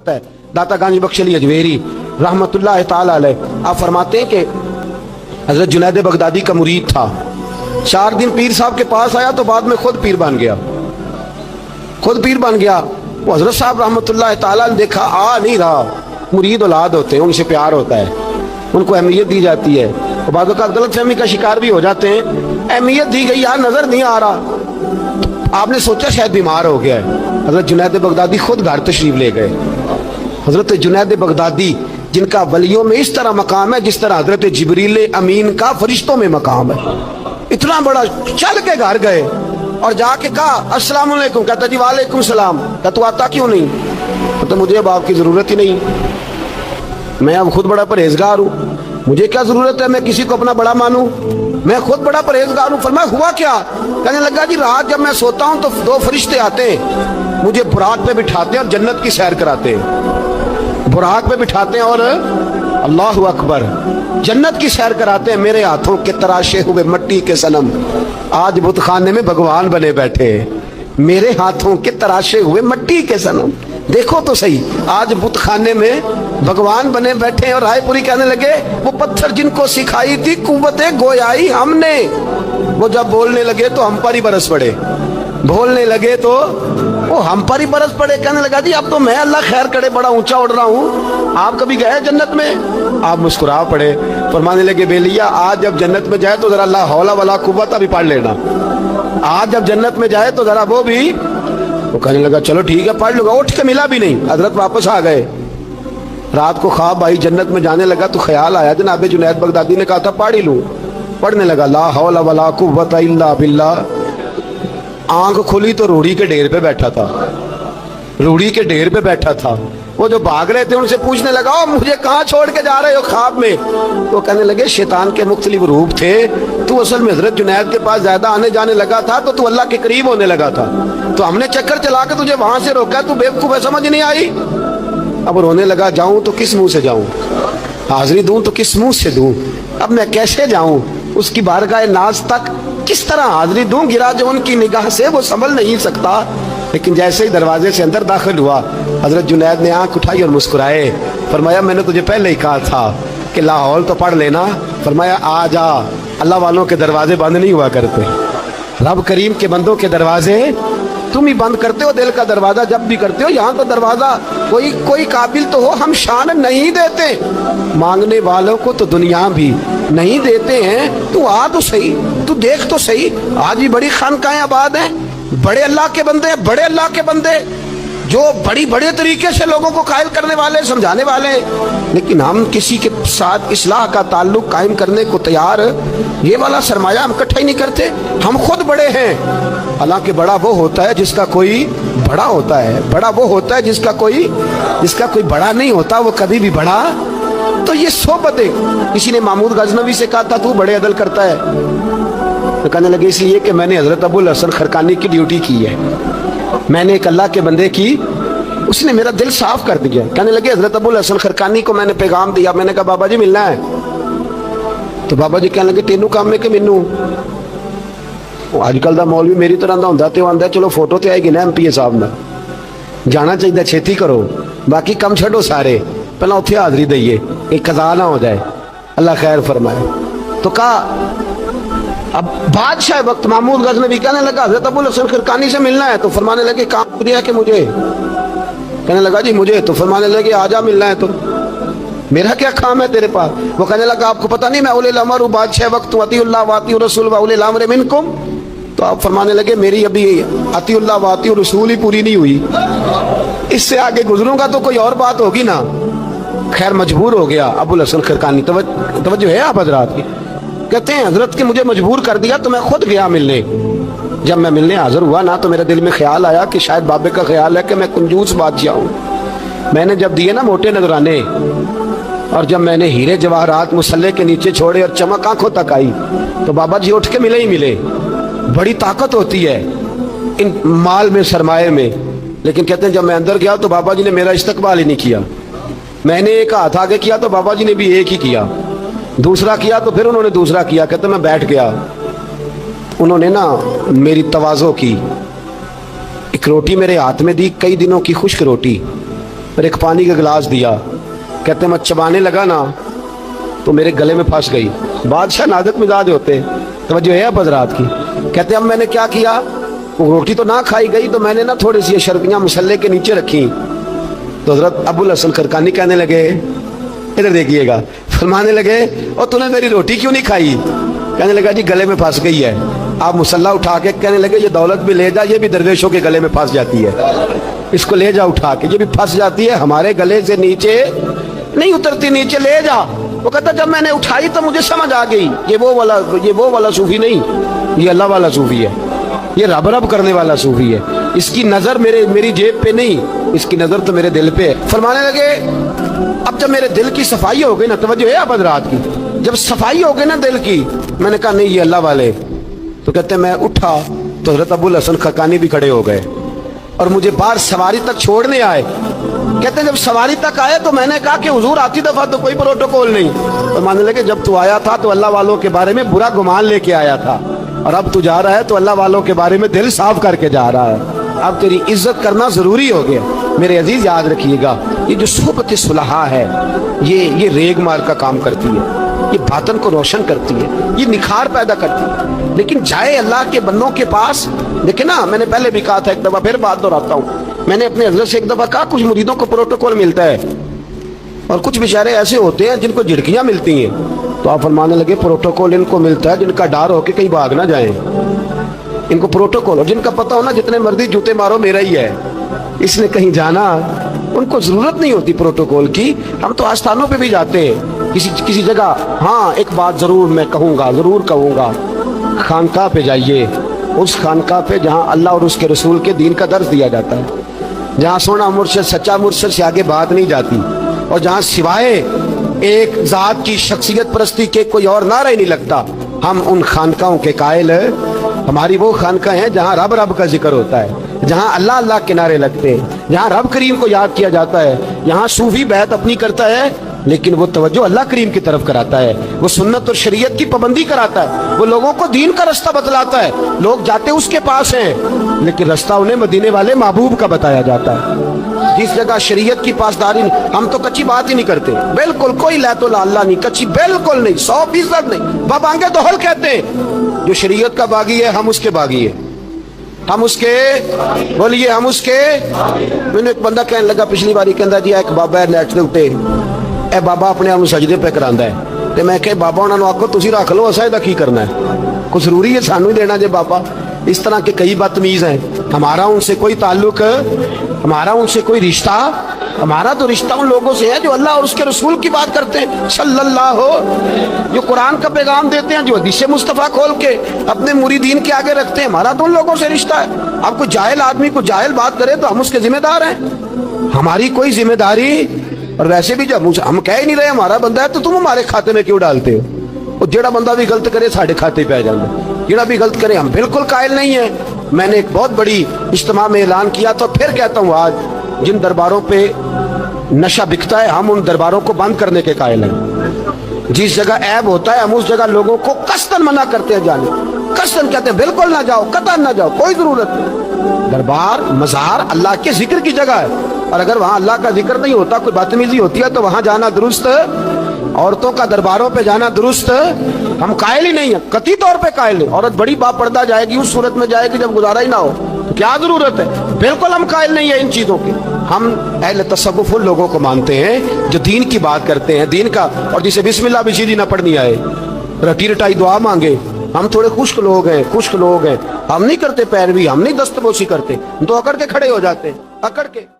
है। दाता गांजी बख्श अली अजमेरी रहमतुल्लाह ताला अलैह आप फरमाते हैं कि हजरत जुनैद बगदादी का मुरीद था। 4 दिन पीर साहब के पास आया तो बाद में खुद पीर बन गया, खुद पीर बन गया। वो हजरत साहब रहमतुल्लाह ताला ने देखा आ नहीं रहा, मुरीद औलाद होते हैं, उनसे प्यार होता है, उनको अहमियत दी जाती है, और बाद का गलत फहमी का शिकार भी हो जाते हैं। अहमियत दी गई, यार नजर नहीं आ रहा, आपने सोचा शायद बीमार हो गया है। हजरत जुनैद बगदादी खुद घर तशरीफ ले गए। हजरत जुनैद बगदादी जिनका वलियों में इस तरह मकाम है जिस तरह हजरत जिब्रील अमीन का फरिश्तों में मकाम है, इतना बड़ा, चल के घर गए और जाके कहा अस्सलाम वालेकुम, कहता जी वालेकुम सलाम। कहता तू आता क्यों नहीं? तो मुझे अब आपकी जरूरत ही नहीं, मैं अब खुद बड़ा परहेजगार हूँ, मुझे क्या जरूरत है मैं किसी को अपना बड़ा मानूं, मैं खुद बड़ा परहेजगार हूँ। फरमाया हुआ क्या? कहने लगा जी रात जब मैं सोता हूँ तो 2 फरिश्ते आते हैं, मुझे बुराक पे बिठाते हैं और जन्नत की सैर कराते हैं, बुराक पे बिठाते हैं और अल्लाह अकबर जन्नत की सैर कराते हैं। मेरे हाथों के तराशे हुए मट्टी के सनम आज बुतखाने में भगवान बने बैठे, मेरे हाथों के तराशे हुए मट्टी के सनम, देखो तो सही आज बुतखाने में भगवान बने बैठे। और रायपुरी कहने लगे वो पत्थर जिनको सिखाई थी कुव्वते गोयाई हमने, वो जब बोलने लगे तो हम पर ही बरस पड़े, बोलने लगे तो वो हम पर ही बरस पड़े। कहने लगा जी अब तो मैं अल्लाह खैर करे बड़ा ऊंचा उड़ रहा हूँ, आप कभी गए जन्नत में? आप मुस्कुरा पड़े, फरमाने लगे बेलिया आज जब जन्नत में जाए तो जरा ला हौला वाला कुव्वत भी पढ़ लेना, आज जब जन्नत में जाए तो जरा वो भी। वो कहने लगा चलो ठीक है पढ़ लूंगा। उठ के मिला भी नहीं, हजरत वापस आ गए। रात को ख्वाब आई, जन्नत में जाने लगा तो ख्याल आया जनाब जुनैद बगदादी ने कहा था पढ़ ही लूं, पढ़ने लगा ला हौला वला कुव्वत इल्ला बिल्लाह। आंख खुली तो रूढ़ी के ढेर पे बैठा था, रूढ़ी के ढेर पे बैठा था। वो जो भाग रहे थे उनसे पूछने लगा ओ मुझे कहाँ छोड़ के जा रहे हो ख्वाब में? तो कहने लगे शैतान के मुख्तलिफ रूप थे, तू असल में हजरत जुनैद के पास ज्यादा आने जाने लगा था तो तू अल्लाह के करीब होने लगा था, तो हमने चक्कर चला के तुझे वहां से रोका, तू बेवकूफ है, समझ नहीं आई। अब रोने लगा जाऊं तो किस मुंह से जाऊं, हाजिरी दूं तो किस मुंह से दूं, अब मैं कैसे जाऊं उसकी बारगाह नाज तक, किस तरह हाजिरी दूं? गिरा जो उनकी निगाह से वो संभल नहीं सकता। लेकिन जैसे ही दरवाजे से अंदर दाखिल हुआ हजरत जुनैद ने आंख उठाई और मुस्कुराए, फरमाया मैंने तुझे पहले ही कहा था कि लाहौल तो पढ़ लेना। फरमाया आ जा, अल्लाह वालों के दरवाजे बंद नहीं हुआ करते, रब करीम के बंदों के दरवाजे तुम ही बंद करते हो, दिल का दरवाजा जब भी करते हो। यहाँ तो दरवाजा कोई काबिल तो हो, हम शान नहीं देते, मांगने वालों को तो दुनिया भी नहीं देते हैं। तू आ तो सही, तू देख तो सही, आज भी बड़ी खानकाएं आबाद हैं, बड़े अल्लाह के बंदे, बड़े अल्लाह के बंदे जो बड़े तरीके से लोगों को कायल करने वाले, समझाने वाले, लेकिन हम किसी के साथ इस्लाह का ताल्लुक कायम करने को तैयार, ये वाला सरमाया हम इकट्ठा ही नहीं करते। हम खुद बड़े हैं, हालांकि बड़ा वो होता है जिसका कोई बड़ा होता है, बड़ा वो होता है जिसका कोई बड़ा नहीं होता, वो कभी भी बड़ा। तो ये सोबतें, किसी ने महमूद गजनवी से कहा था तू बड़े अदल करता है, तो कहने लगे इसलिए कि मैंने हजरत अबुल हसन खरकानी की ड्यूटी की है, मैंने एक अल्लाह के बंदे की, उसने मेरा दिल साफ कर दिया। कहने लगे हजरत अबुल हसन खरकानी को मैंने पैगाम दिया, मैंने कहा बाबा जी मिलना है, तो बाबा जी कहने लगे तेनू काम है कि मैनू? आजकल का मौलवी मेरी तरह का होंदा ते आंदा चलो फोटो ते आएगी ना MPA साहब ना, जाना चाहिए, छेती करो, बाकी कम छो सारे, पहला उत्थे हाजरी दईए, एक कज़ा ना हो जाए, अल्लाह खैर फरमाए। तो कहा अब बादशाह वक्त महमूद गजनवी कहने लगा हजरत अबुल हसन खरकानी से मिलना है, तो फरमाने लगे काम दिया कि मुझे? कहने लगा जी मुझे, तो फरमाने लगे आजा मिलना है तो मेरा क्या काम है तेरे पास? वो कहने लगा आपको पता नहीं मैं उलिल अमर हूं, बादशाह वक्त हूं, अतीउल्लाह व अतीउर रसूल व उलिल अम्र मिनकुम। तो आप फरमाने लगे मेरी अभी अतीउल्लाह व अतीउर रसूल ही पूरी नहीं हुई, इससे आगे गुजरूंगा तो कोई और बात होगी ना। खैर मजबूर हो गया अबुल हसन खरकानी, तवज्जो है आप हजरात की। कहते हैं हजरत के मुझे मजबूर कर दिया तो मैं खुद गया मिलने। जब मैं मिलने हाजिर हुआ ना तो मेरे दिल में ख्याल आया कि शायद बाबे का ख्याल है कि मैं कंजूस बादशाह हूँ। मैंने जब दिए ना मोटे नजराने, और जब मैंने हीरे जवाहरात मुसल्ले के नीचे छोड़े और चमक आंखों तक आई, तो बाबा जी उठ के मिले ही मिले। बड़ी ताकत होती है इन माल में, सरमाए में। लेकिन कहते हैं जब मैं अंदर गया तो बाबा जी ने मेरा इस्तकबाल ही नहीं किया। मैंने एक हाथ आगे किया तो बाबा जी ने भी एक ही किया, दूसरा किया तो फिर उन्होंने दूसरा किया। कहते मैं बैठ गया, उन्होंने ना मेरी तवाज़ो की, एक रोटी मेरे हाथ में दी, कई दिनों की खुश्क रोटी, फिर एक पानी का गिलास दिया, कहते मैं चबाने लगा ना तो मेरे गले में फंस गई। बादशाह नाजुक मिजाज होते, तवज्जो है अब हज़रात की। कहते अब मैंने क्या किया, वो रोटी तो ना खाई गई तो मैंने ना थोड़ी सी शरबियाँ मसल्ले के नीचे रखी। तो हज़रत अबुल हसन खरकानी कहने लगे, इधर देखिएगा, फरमाने लगे और तूने मेरी रोटी क्यों नहीं खाई? कहने लगा जी गले में फंस गई है। आप मुसल्ला उठा के कहने लगे ये दौलत भी ले जा, ये भी दरवेशों के गले में फंस जाती है, इसको ले जा उठा के, ये भी फंस जाती है, हमारे गले से नीचे नहीं उतरती, नीचे ले जा। वो कहता जब मैंने उठाई तो मुझे समझ आ गई ये वो वाला सूफी नहीं, ये अल्लाह वाला सूफी है, ये रब रब करने वाला सूफी है, इसकी नजर मेरी जेब पे नहीं, इसकी नजर तो मेरे दिल पे है। फरमाने लगे अब जब मेरे दिल की सफाई हो गई ना, तवज्जो है अब हज़रात की, जब सफाई हो गई ना दिल की, मैंने कहा नहीं ये अल्लाह वाले। तो कहते मैं उठा तो हज़रत अबुल हसन खरकानी भी खड़े हो गए और मुझे बाहर सवारी तक छोड़ने आए। कहते जब सवारी तक आए तो मैंने कहा कि हुजूर आती दफा तो कोई प्रोटोकॉल नहीं। तो मानने लगे जब तू आया था तो अल्लाह वालों के बारे में बुरा गुमान लेके आया था, और अब तू जा रहा है तो अल्लाह वालों के बारे में दिल साफ करके जा रहा है, अब तेरी इज्जत करना जरूरी हो गया। मेरे अजीज याद रखिएगा, ये जो सोहबत सुलहा है ये रेग मार का काम करती है, ये बातन को रोशन करती है, ये निखार पैदा करती है। लेकिन जाए अल्लाह के बंदों के पास, देखे ना, मैंने पहले भी कहा था, एक दफा फिर बात दोहराता हूँ, मैंने अपने हज़रत से एक दफा कहा कुछ मुरीदों को प्रोटोकॉल मिलता है और कुछ बेचारे ऐसे होते हैं जिनको झिड़कियां मिलती हैं। तो आप फरमाने लगे प्रोटोकॉल इनको मिलता है जिनका डर हो कि कहीं भाग ना जाए, इनको प्रोटोकॉल, और जिनका पता हो ना जितने मर्जी जूते मारो मेरा ही है, इसने कहीं जाना, उनको जरूरत नहीं होती प्रोटोकॉल की। हम तो आस्थानों पे भी जाते हैं किसी जगह। हाँ एक बात जरूर मैं कहूँगा, जरूर कहूँगा, खानकाह पे जाइए, उस खानकाह पे जहाँ अल्लाह और उसके रसूल के दीन का दर्स दिया जाता है, जहाँ सोना मुर्शद सच्चा मुर्शद से आगे बात नहीं जाती, और जहाँ सिवाय एक जात की शख्सियत परस्ती के कोई और नारा ही नहीं लगता। हम उन खानकाहों के कायल है। हमारी वो खानका है जहाँ रब रब का जिक्र होता है, जहाँ अल्लाह अल्लाह के नारे लगते हैं, जहाँ रब करीम को याद किया जाता है। यहाँ सूफी बैत अपनी करता है लेकिन वो तवज्जो अल्लाह करीम की तरफ कराता है, वो सुन्नत और शरीयत की पाबंदी कराता है, वो लोगों को दीन का रास्ता बतलाता है। लोग जाते उसके पास हैं लेकिन रास्ता उन्हें मदीने वाले महबूब का बताया जाता है। जिस जगह शरीयत की पासदारी, हम तो कच्ची बात ही नहीं करते, बिल्कुल कोई लैतो अल्लाह नहीं, कच्ची बिल्कुल नहीं, 100% नहीं। बाबांगे दोहल कहते हैं जो शरीयत का बागी है हम उसके बागी है, हम उसके, बोलिए हम उसके। मैंने एक बंदा कहने लगा पिछली बारी, कहता जी एक बाबा है नेट के उत्ते, ए बाबा अपने आप सजदे पे करांदा है, ते मैं कहा बाबा उन्होंने आखो तुसी रख लो, असा इहदा की करना है, कुछ जरूरी है सानू ही देना जे बाबा। इस तरह के कई बदतमीज हैं, हमारा उनसे कोई ताल्लुक, हमारा उनसे कोई रिश्ता, हमारा तो रिश्ता उन लोगों से है जो अल्लाह और उसके रसूल की बात करते हैं सल्लल्लाहु, जो कुरान का पैगाम देते हैं, जो हदीस मुस्तफ़ा खोल के अपने मुरीदीन के आगे रखते हैं। हमारा तो उन लोगों से रिश्ता है। अब कोई जाहिल आदमी को जाहिल बात करे तो हम उसके जिम्मेदार हैं, हमारी कोई जिम्मेदारी। और वैसे भी जब हम कह ही नहीं रहे हमारा बंदा है तो तुम हमारे खाते में क्यों डालते हो? और जेड़ा बंदा भी गलत करे साढ़े खाते पे आ जाता, जेड़ा भी गलत करे, हम बिल्कुल कायल नहीं है। मैंने एक बहुत बड़ी इज्तिमा में ऐलान किया, तो फिर कहता हूँ आज जिन दरबारों पे नशा बिकता है हम उन दरबारों को बंद करने के कायल हैं। जिस जगह ऐब होता है हम उस जगह लोगों को कस्तन मना करते हैं जाने, कस्तन कहते हैं बिल्कुल ना जाओ, कतई ना जाओ, कोई जरूरत नहीं। दरबार मज़ार अल्लाह के जिक्र की जगह है, और अगर वहाँ अल्लाह का जिक्र नहीं होता, कोई बदतमीजी होती है तो वहाँ जाना दुरुस्त, औरतों का दरबारों पे जाना दुरुस्त, हम कायल ही नहीं है, कतई तौर पे कायल नहीं। औरत बड़ी बापर्दा जाएगी, उस सूरत में जाएगी जब गुजारा ही ना हो, तो क्या जरूरत है? बिल्कुल हम कायल नहीं है इन चीजों के। हम अहले तसव्वुफ उन लोगों को मानते हैं जो दीन की बात करते हैं, दीन का, और जिसे बिस्मिल्लाह भी सीधी ना पढ़नी आए, रटी रटाई दुआ मांगे। हम थोड़े खुश्क लोग हैं, हम नहीं करते पैरवी, हम नहीं दस्तबोसी करते, हम तो अकड़ के खड़े हो जाते हैं, अकड़ के।